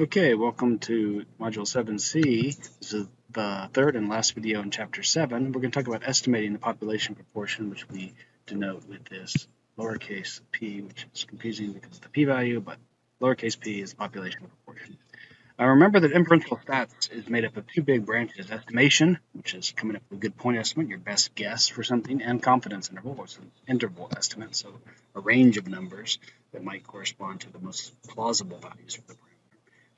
Okay, welcome to Module 7C. This is the third and last video in Chapter 7. We're going to talk about estimating the population proportion, which we denote with this lowercase p, which is confusing because of the p-value, but lowercase p is population proportion. Remember that inferential stats is made up of two big branches: estimation, which is coming up with a good point estimate, your best guess for something, and confidence interval, which is an interval estimate, so a range of numbers that might correspond to the most plausible values for the parameter.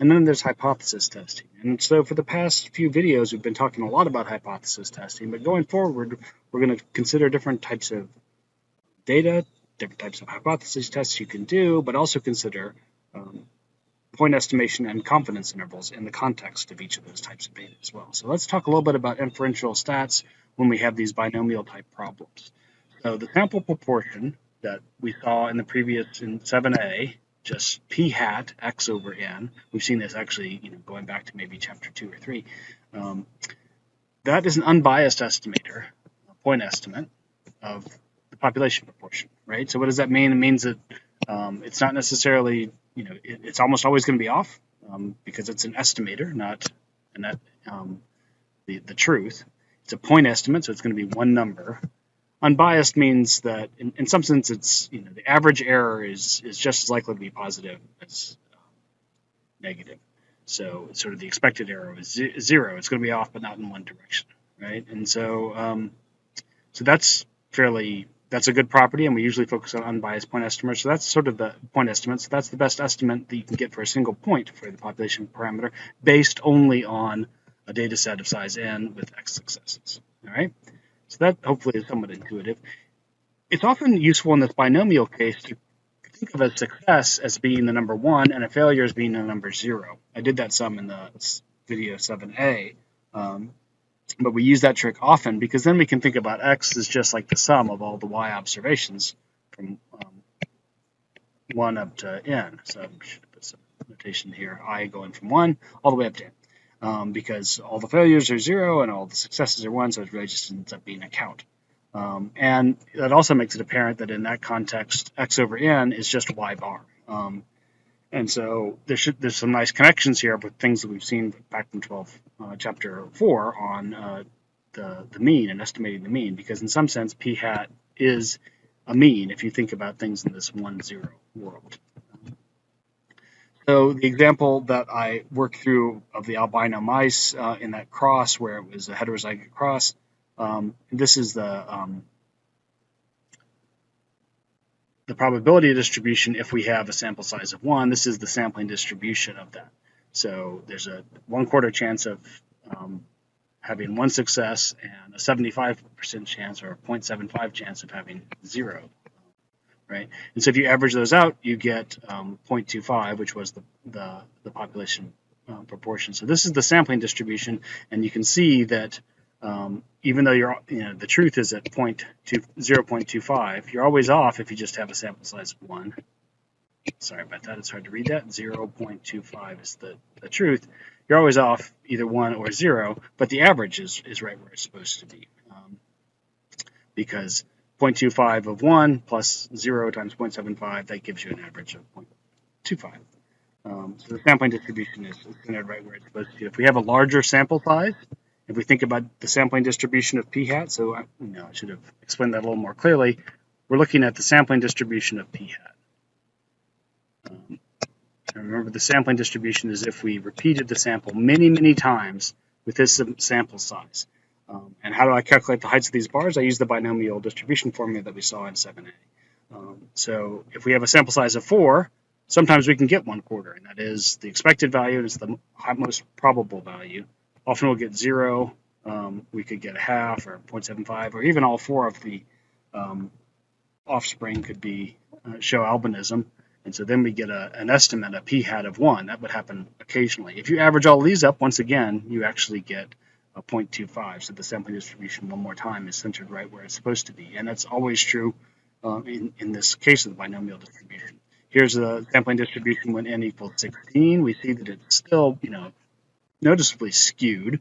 And then there's hypothesis testing. And so for the past few videos, we've been talking a lot about hypothesis testing, but going forward, we're going to consider different types of data, different types of hypothesis tests you can do, but also consider point estimation and confidence intervals in the context of each of those types of data as well. So let's talk a little bit about inferential stats when we have these binomial type problems. So the sample proportion that we saw in the previous in 7a, just p hat x over n. We've seen this actually, going back to maybe chapter 2 or 3. That is an unbiased estimator, a point estimate of the population proportion, right? So what does that mean? It means that it's not necessarily, it's almost always going to be off because it's an estimator, not the truth. It's a point estimate, so it's going to be one number. Unbiased means that in some sense it's the average error is just as likely to be positive as negative. So it's sort of the expected error is zero. It's going to be off, but not in one direction, right? And so that's a good property, and we usually focus on unbiased point estimates. So that's sort of the point estimate. So that's the best estimate that you can get for a single point for the population parameter, based only on a data set of size n with x successes. All right. So that hopefully is somewhat intuitive. It's often useful in this binomial case to think of a success as being the number 1 and a failure as being the number 0. I did that some in the video 7a, but we use that trick often because then we can think about x as just like the sum of all the y observations from 1 up to n. So I should put some notation here, I going from 1 all the way up to n. Because all the failures are 0 and all the successes are 1, so it really just ends up being a count. And that also makes it apparent that in that context, x over n is just y bar. And so there's some nice connections here with things that we've seen back in chapter 4 on the mean and estimating the mean, because in some sense, p hat is a mean if you think about things in this 1-0 world. So the example that I worked through of the albino mice in that cross where it was a heterozygote cross, this is the probability distribution if we have a sample size of 1. This is the sampling distribution of that. So there's a 1/4 chance of having 1 success and a 75% chance or a 0.75 chance of having 0. Right, and so if you average those out, you get 0.25, which was the population proportion. So this is the sampling distribution, and you can see that even though the truth is at 0.25, you're always off if you just have a sample size of 1. Sorry about that; it's hard to read that. 0.25 is the truth. You're always off either 1 or 0, but the average is right where it's supposed to be, because 0.25 of 1 plus 0 times 0.75, that gives you an average of 0.25. So the sampling distribution is centered right where it's supposed to be. If we have a larger sample size, if we think about the sampling distribution of p hat, so I should have explained that a little more clearly, we're looking at the sampling distribution of p hat. Remember, the sampling distribution is if we repeated the sample many, many times with this sample size. And how do I calculate the heights of these bars? I use the binomial distribution formula that we saw in 7a. So if we have a sample size of 4, sometimes we can get 1/4, and that is the expected value, and it's the most probable value. Often we'll get 0. We could get a half or 0.75, or even all 4 of the offspring could be show albinism. And so then we get an estimate, a p hat of 1. That would happen occasionally. If you average all these up, once again, you actually get a 0.25. So the sampling distribution, one more time, is centered right where it's supposed to be. And that's always true in this case of the binomial distribution. Here's the sampling distribution when n equals 16. We see that it's still, noticeably skewed.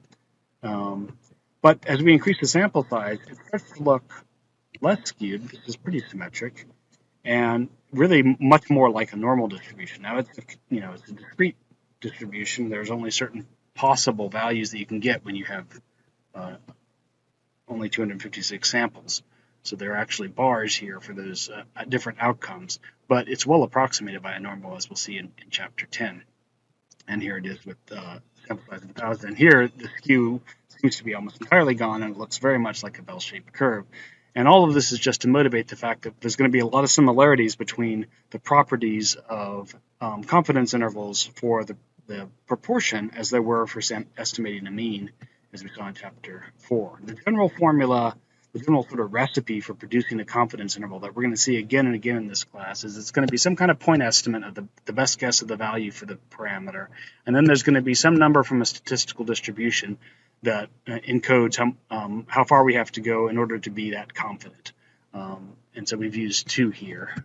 But as we increase the sample size, it starts to look less skewed. This is pretty symmetric, and really much more like a normal distribution. Now it's a discrete distribution, there's only certain possible values that you can get when you have only 256 samples. So there are actually bars here for those different outcomes, but it's well approximated by a normal, as we'll see in Chapter 10. And here it is with sample size of 1,000. And here the skew seems to be almost entirely gone, and it looks very much like a bell-shaped curve. And all of this is just to motivate the fact that there's going to be a lot of similarities between the properties of confidence intervals for the proportion as there were for estimating a mean, as we saw in Chapter 4. The general formula, the general sort of recipe for producing a confidence interval that we're going to see again and again in this class is it's going to be some kind of point estimate of the best guess of the value for the parameter. And then there's going to be some number from a statistical distribution that encodes how far we have to go in order to be that confident. And so we've used 2 here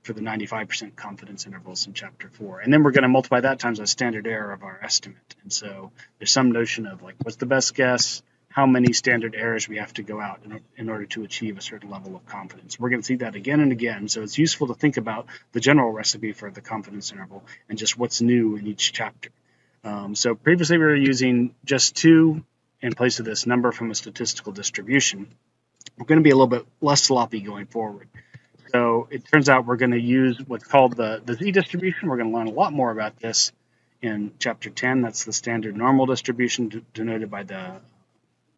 for the 95% confidence intervals in Chapter 4. And then we're going to multiply that times the standard error of our estimate. And so there's some notion of like, what's the best guess, how many standard errors we have to go out in order to achieve a certain level of confidence. We're going to see that again and again. So it's useful to think about the general recipe for the confidence interval and just what's new in each chapter. So previously we were using just 2 in place of this number from a statistical distribution. We're going to be a little bit less sloppy going forward. So it turns out we're going to use what's called the z distribution. We're going to learn a lot more about this in Chapter 10. That's the standard normal distribution denoted by the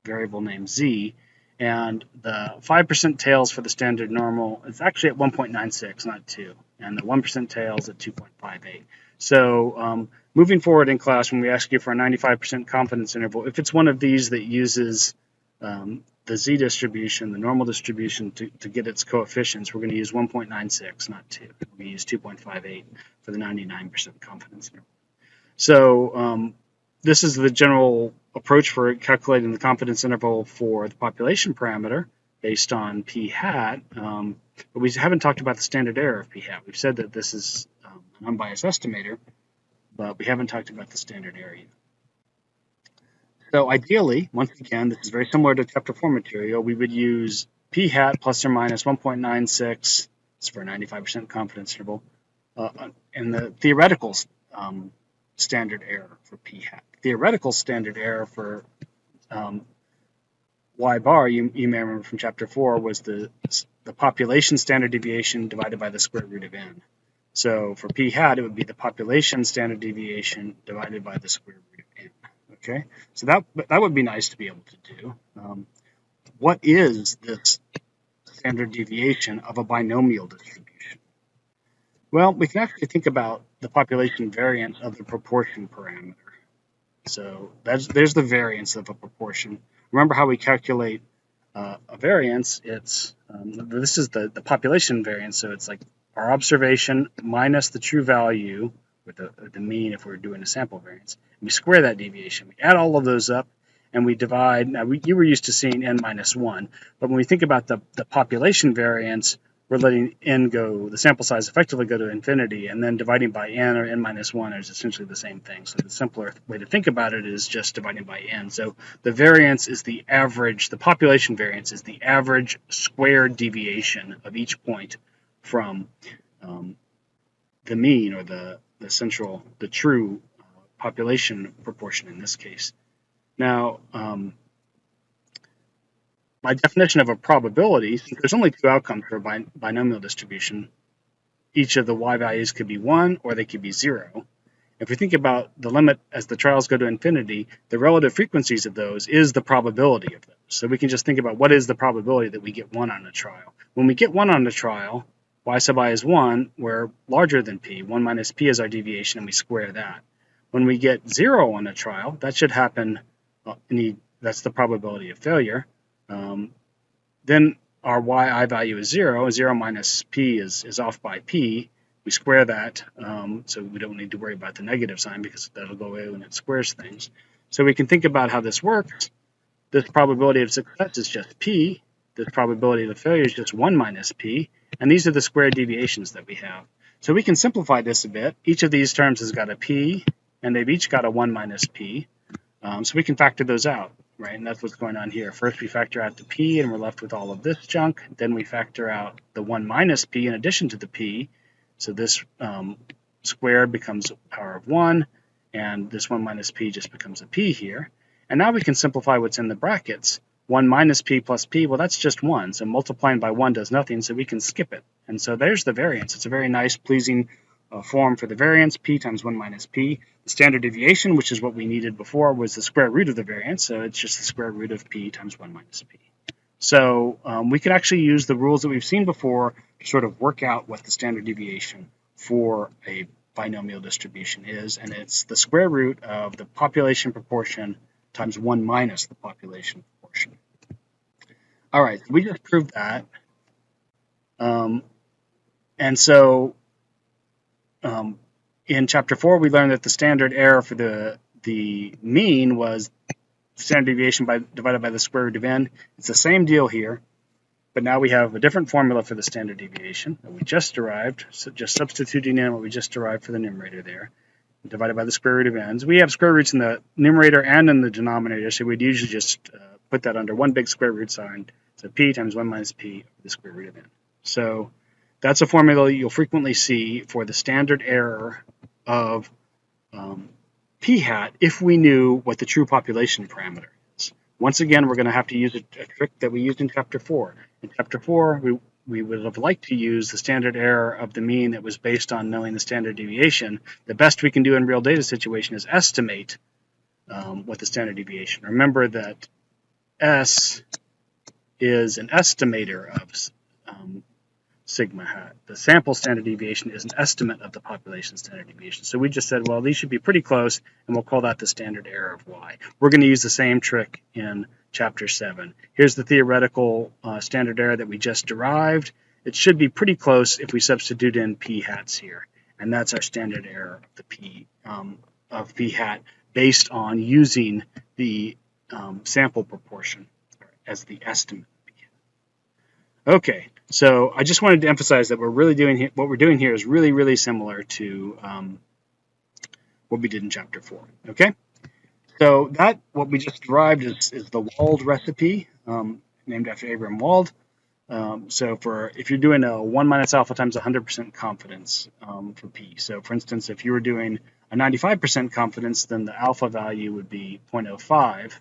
variable named z. And the 5% tails for the standard normal is actually at 1.96, not 2. And the 1% tails at 2.58. So moving forward in class, when we ask you for a 95% confidence interval, if it's one of these that uses the z distribution, the normal distribution, to get its coefficients, we're going to use 1.96, not 2. We're going to use 2.58 for the 99% confidence interval. So this is the general approach for calculating the confidence interval for the population parameter based on p hat. But we haven't talked about the standard error of p hat. We've said that this is an unbiased estimator, but we haven't talked about the standard error yet. So ideally, once again, this is very similar to Chapter 4 material, we would use p hat plus or minus 1.96, it's for a 95% confidence interval, and the theoretical standard error for p hat. Theoretical standard error for y bar, you may remember from Chapter 4, was the population standard deviation divided by the square root of n. So for p hat, it would be the population standard deviation divided by the square root of n. Okay, so that would be nice to be able to do. What is this standard deviation of a binomial distribution? Well, we can actually think about the population variance of the proportion parameter. So there's the variance of a proportion. Remember how we calculate a variance? It's this is the population variance. So it's like our observation minus the true value, with the mean if we're doing a sample variance. We square that deviation. We add all of those up, and we divide. Now, you were used to seeing n minus 1, but when we think about the population variance, we're letting n go, the sample size effectively go to infinity, and then dividing by n or n minus 1 is essentially the same thing. So the simpler way to think about it is just dividing by n. So the variance is the average, the population variance is the average squared deviation of each point from the mean, or the true population proportion in this case. Now, by definition of a probability, since there's only 2 outcomes for a binomial distribution, each of the y values could be 1 or they could be 0. If we think about the limit as the trials go to infinity, the relative frequencies of those is the probability of those. So we can just think about what is the probability that we get 1 on a trial. When we get 1 on a trial, y sub I is 1, we're larger than p. 1 minus p is our deviation, and we square that. When we get 0 on a trial, that should happen, that's the probability of failure. Then our yi value is 0. 0 minus p is off by p. We square that, so we don't need to worry about the negative sign because that'll go away when it squares things. So we can think about how this works. This probability of success is just p. This probability of failure is just 1 minus p. And these are the square deviations that we have. So we can simplify this a bit. Each of these terms has got a p, and they've each got a 1 minus p. So we can factor those out, right? And that's what's going on here. First we factor out the p, and we're left with all of this junk. Then we factor out the 1 minus p in addition to the p. So this squared becomes power of 1, and this 1 minus p just becomes a p here. And now we can simplify what's in the brackets. 1 minus p plus p, well, that's just 1. So multiplying by 1 does nothing, so we can skip it. And so there's the variance. It's a very nice, pleasing form for the variance, p times 1 minus p. The standard deviation, which is what we needed before, was the square root of the variance, so it's just the square root of p times 1 minus p. So we can actually use the rules that we've seen before to sort of work out what the standard deviation for a binomial distribution is, and it's the square root of the population proportion times 1 minus the population proportion. All right, we just proved that. And so in chapter 4, we learned that the standard error for the mean was standard deviation divided by the square root of n. It's the same deal here, but now we have a different formula for the standard deviation that we just derived, so just substituting in what we just derived for the numerator there, divided by the square root of n. We have square roots in the numerator and in the denominator, so we'd usually just put that under one big square root sign, so p times 1 minus p over the square root of n. So that's a formula you'll frequently see for the standard error of p hat if we knew what the true population parameter is. Once again, we're going to have to use a trick that we used in chapter 4. In chapter 4, we would have liked to use the standard error of the mean that was based on knowing the standard deviation. The best we can do in real data situation is estimate what the standard deviation. Remember that S is an estimator of sigma hat. The sample standard deviation is an estimate of the population standard deviation. So we just said, well, these should be pretty close, and we'll call that the standard error of y. We're going to use the same trick in chapter 7. Here's the theoretical standard error that we just derived. It should be pretty close if we substitute in p hats here, and that's our standard error of the p hat based on using the sample proportion as the estimate. Okay, so I just wanted to emphasize that what we're doing here is really, really similar to what we did in chapter 4. Okay, so what we just derived is the Wald recipe, named after Abraham Wald. So if you're doing a 1 minus alpha times 100% confidence for p. So for instance, if you were doing a 95% confidence, then the alpha value would be 0.05.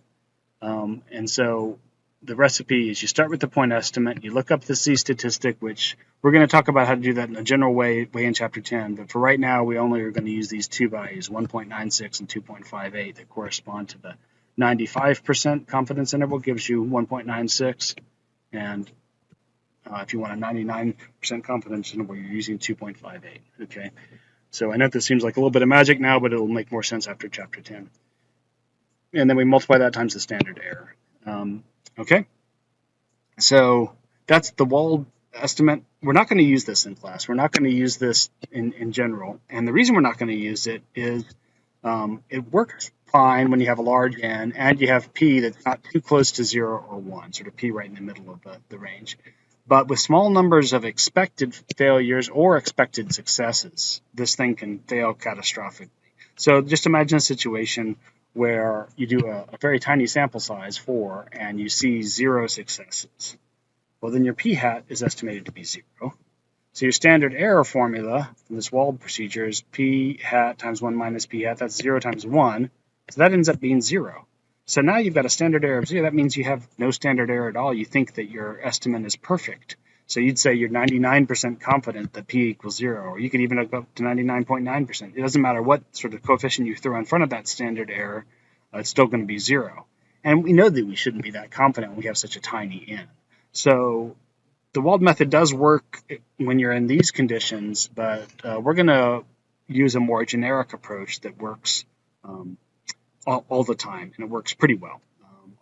And so the recipe is you start with the point estimate, you look up the z-statistic, which we're going to talk about how to do that in a general way in chapter 10, but for right now we only are going to use these two values, 1.96 and 2.58, that correspond to the 95% confidence interval gives you 1.96, and if you want a 99% confidence interval, you're using 2.58. Okay, so I know this seems like a little bit of magic now, but it'll make more sense after chapter 10. And then we multiply that times the standard error. Okay, so that's the Wald estimate. We're not going to use this in class. We're not going to use this in general. And the reason we're not going to use it is it works fine when you have a large n and you have p that's not too close to 0 or 1, sort of p right in the middle of the range. But with small numbers of expected failures or expected successes, this thing can fail catastrophically. So just imagine a situation where you do a very tiny sample size, 4, and you see 0 successes. Well, then your p hat is estimated to be 0. So your standard error formula from this Wald procedure is p hat times 1 minus p hat. That's 0 times 1. So that ends up being 0. So now you've got a standard error of 0. That means you have no standard error at all. You think that your estimate is perfect. So you'd say you're 99% confident that p equals 0, or you could even go up to 99.9%. It doesn't matter what sort of coefficient you throw in front of that standard error, it's still going to be 0. And we know that we shouldn't be that confident when we have such a tiny n. So the Wald method does work when you're in these conditions, but we're going to use a more generic approach that works all the time, and it works pretty well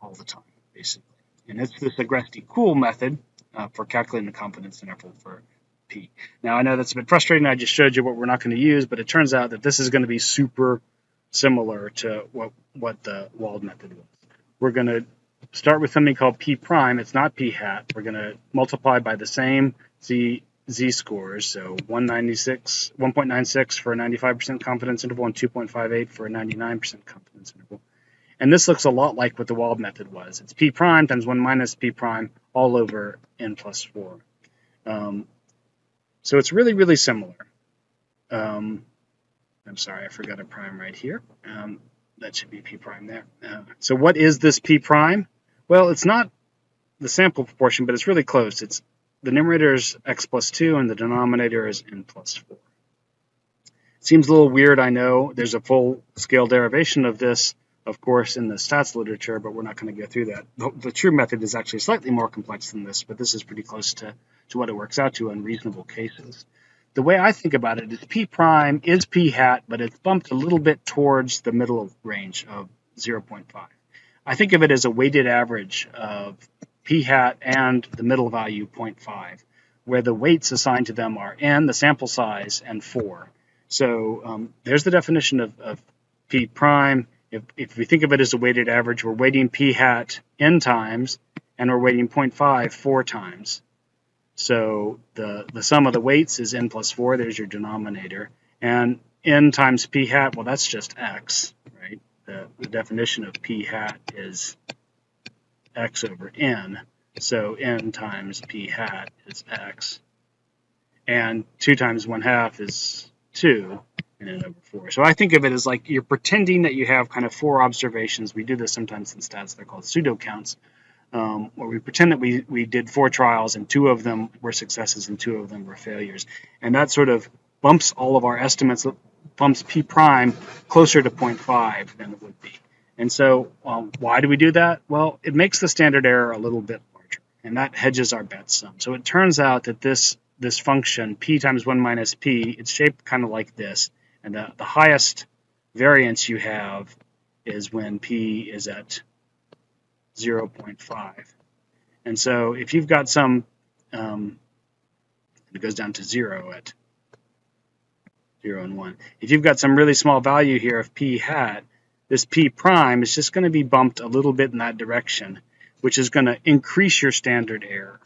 all the time, basically. And it's this Agresti-Cool method for calculating the confidence interval for p. Now, I know that's a bit frustrating. I just showed you what we're not going to use, but it turns out that this is going to be super similar to what the Wald method was. We're going to start with something called p prime. It's not p hat. We're going to multiply by the same z-scores, so 1.96 for a 95% confidence interval and 2.58 for a 99% confidence interval. And this looks a lot like what the Wald method was. It's p prime times 1 minus p prime all over n plus 4. So it's really, really similar. I'm sorry, I forgot a prime right here. That should be p prime there. So what is this p prime? Well, it's not the sample proportion, but it's really close. It's the numerator is x plus 2 and the denominator is n plus 4. Seems a little weird, I know. There's a full-scale derivation of this, of course, in the stats literature, but we're not going to go through that. The true method is actually slightly more complex than this, but this is pretty close to what it works out to in reasonable cases. The way I think about it is p prime is p hat, but it's bumped a little bit towards the middle range of 0.5. I think of it as a weighted average of p hat and the middle value 0.5, where the weights assigned to them are n, the sample size, and 4. So there's the definition of p prime. If we think of it as a weighted average, we're weighting p hat n times, and we're weighting 0.5 4 times. So the sum of the weights is n plus 4. There's your denominator. And n times p hat, well, that's just x, right? The definition of p hat is x over n. So n times p hat is x. And 2 times 1/2 is 2, and n over 4. So I think of it as like you're pretending that you have kind of 4 observations. We do this sometimes in stats. They're called pseudo counts, where we pretend that we did 4 trials and 2 of them were successes and 2 of them were failures. And that sort of bumps all of our estimates, bumps p prime closer to 0.5 than it would be. And so why do we do that? Well, it makes the standard error a little bit larger, and that hedges our bet some. So it turns out that this function, p times 1 minus p, it's shaped kind of like this. And the highest variance you have is when p is at 0.5. And so if you've got some, it goes down to 0 at 0 and 1. If you've got some really small value here of p hat, this p prime is just going to be bumped a little bit in that direction, which is going to increase your standard error.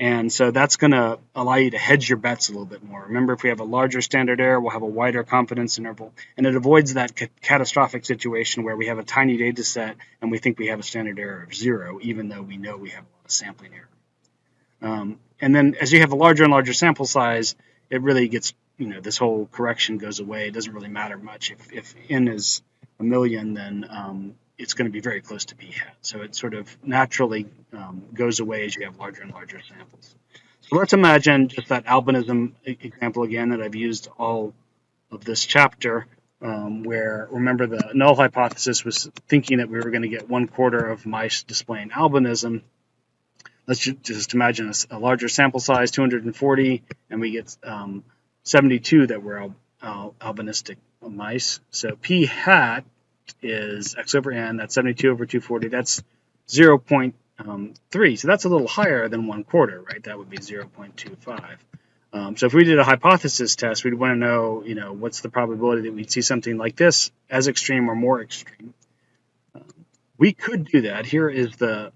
And so that's going to allow you to hedge your bets a little bit more. Remember, if we have a larger standard error, we'll have a wider confidence interval, and it avoids that catastrophic situation where we have a tiny data set and we think we have a standard error of 0, even though we know we have a lot of sampling error. And then as you have a larger and larger sample size, it really gets, this whole correction goes away. It doesn't really matter much. If n is 1,000,000, then it's going to be very close to p hat. So it sort of naturally goes away as you have larger and larger samples. So let's imagine just that albinism example again that I've used all of this chapter, where, remember, the null hypothesis was thinking that we were going to get 1/4 of mice displaying albinism. Let's just imagine a larger sample size, 240, and we get 72 that were albinistic mice. So p hat is x over n, that's 72 over 240, that's 0.3. So that's a little higher than 1/4, right? That would be 0.25. So if we did a hypothesis test, we'd want to know, what's the probability that we'd see something like this, as extreme or more extreme. We could do that. Here is the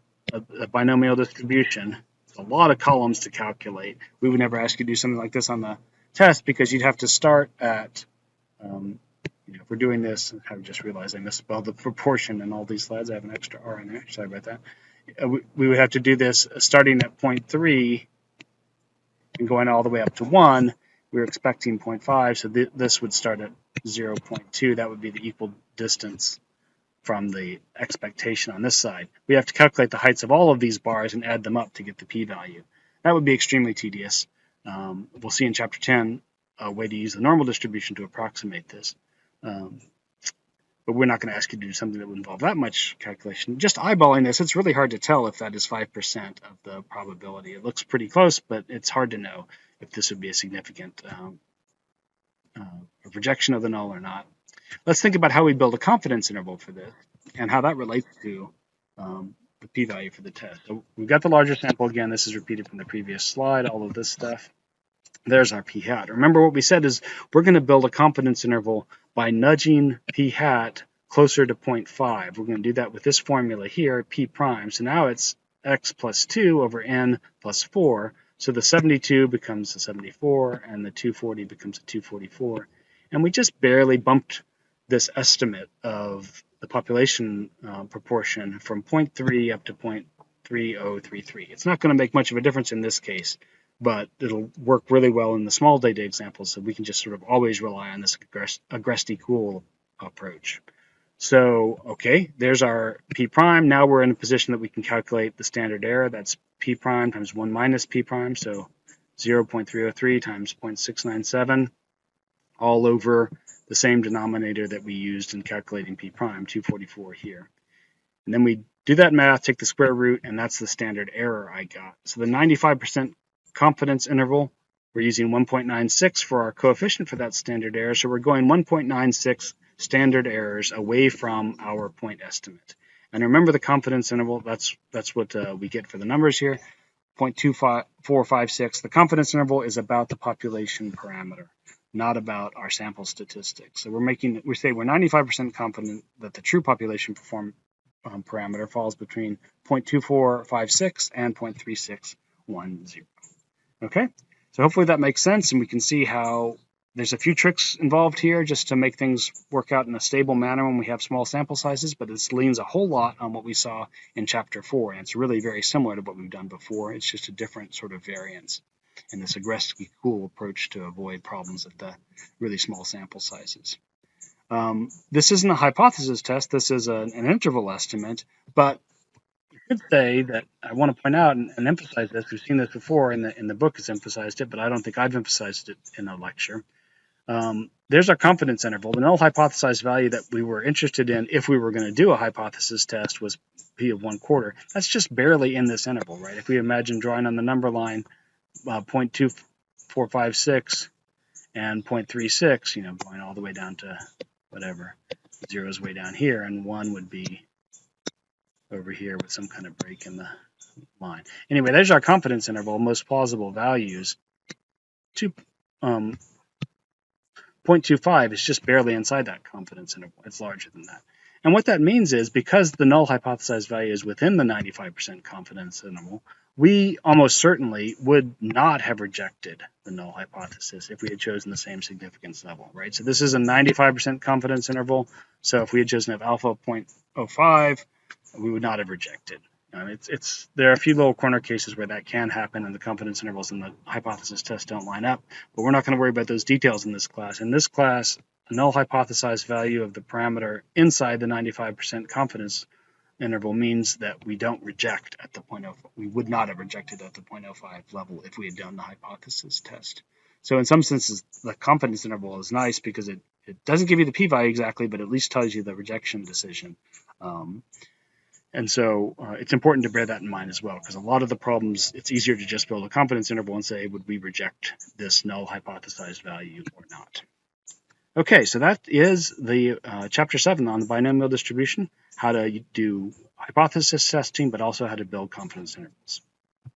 binomial distribution. It's a lot of columns to calculate. We would never ask you to do something like this on the test because you'd have to start at if we're doing this, I just realized I misspelled the proportion in all these slides. I have an extra R in there. Sorry about that. We would have to do this starting at 0.3 and going all the way up to 1. We're expecting 0.5, so this would start at 0.2. That would be the equal distance from the expectation on this side. We have to calculate the heights of all of these bars and add them up to get the p-value. That would be extremely tedious. We'll see in Chapter 10 a way to use the normal distribution to approximate this. But we're not going to ask you to do something that would involve that much calculation. Just eyeballing this, it's really hard to tell if that is 5% of the probability. It looks pretty close, but it's hard to know if this would be a significant projection of the null or not. Let's think about how we build a confidence interval for this and how that relates to the p-value for the test. So we've got the larger sample again. This is repeated from the previous slide, all of this stuff. There's our p hat. Remember what we said is we're going to build a confidence interval by nudging p hat closer to 0.5. We're going to do that with this formula here, p prime. So now it's x plus 2 over n plus 4. So the 72 becomes a 74, and the 240 becomes a 244. And we just barely bumped this estimate of the population proportion from 0.3 up to 0.3033. It's not going to make much of a difference in this case, but it'll work really well in the small data examples, so we can just sort of always rely on this agresti-cool approach. So, okay, there's our p prime. Now we're in a position that we can calculate the standard error. That's p prime times 1 minus p prime, so 0.303 times 0.697, all over the same denominator that we used in calculating p prime, 244 here. And then we do that math, take the square root, and that's the standard error I got. So the 95% confidence interval, we're using 1.96 for our coefficient for that standard error. So we're going 1.96 standard errors away from our point estimate. And remember the confidence interval, that's what we get for the numbers here, 0.2456. The confidence interval is about the population parameter, not about our sample statistics. So we say we're 95% confident that the true population parameter falls between 0.2456 and 0.3610. Okay, so hopefully that makes sense, and we can see how there's a few tricks involved here just to make things work out in a stable manner when we have small sample sizes, but this leans a whole lot on what we saw in Chapter 4, and it's really very similar to what we've done before. It's just a different sort of variance in this agresti-cool approach to avoid problems at the really small sample sizes. This isn't a hypothesis test, this is an interval estimate, but I could say that I want to point out and emphasize this. We've seen this before, in the book has emphasized it, but I don't think I've emphasized it in a lecture. There's our confidence interval. The null hypothesized value that we were interested in if we were going to do a hypothesis test was p of 1/4. That's just barely in this interval, right? If we imagine drawing on the number line 0.2456 and 0.36, going all the way down to whatever, 0 is way down here, and 1 would be over here with some kind of break in the line. Anyway, there's our confidence interval, most plausible values. 0.25 is just barely inside that confidence interval. It's larger than that. And what that means is, because the null hypothesized value is within the 95% confidence interval, we almost certainly would not have rejected the null hypothesis if we had chosen the same significance level, right? So this is a 95% confidence interval. So if we had chosen alpha 0.05, we would not have rejected. There are a few little corner cases where that can happen, and the confidence intervals in the hypothesis test don't line up, but we're not going to worry about those details in this class. In this class, a null hypothesized value of the parameter inside the 95% confidence interval means that we don't reject at the 0.05. We would not have rejected at the 0.05 level if we had done the hypothesis test. So in some senses, the confidence interval is nice because it doesn't give you the p-value exactly, but at least tells you the rejection decision. And so it's important to bear that in mind as well, because a lot of the problems, it's easier to just build a confidence interval and say, would we reject this null hypothesized value or not? Okay, so that is the Chapter 7 on the binomial distribution, how to do hypothesis testing, but also how to build confidence intervals.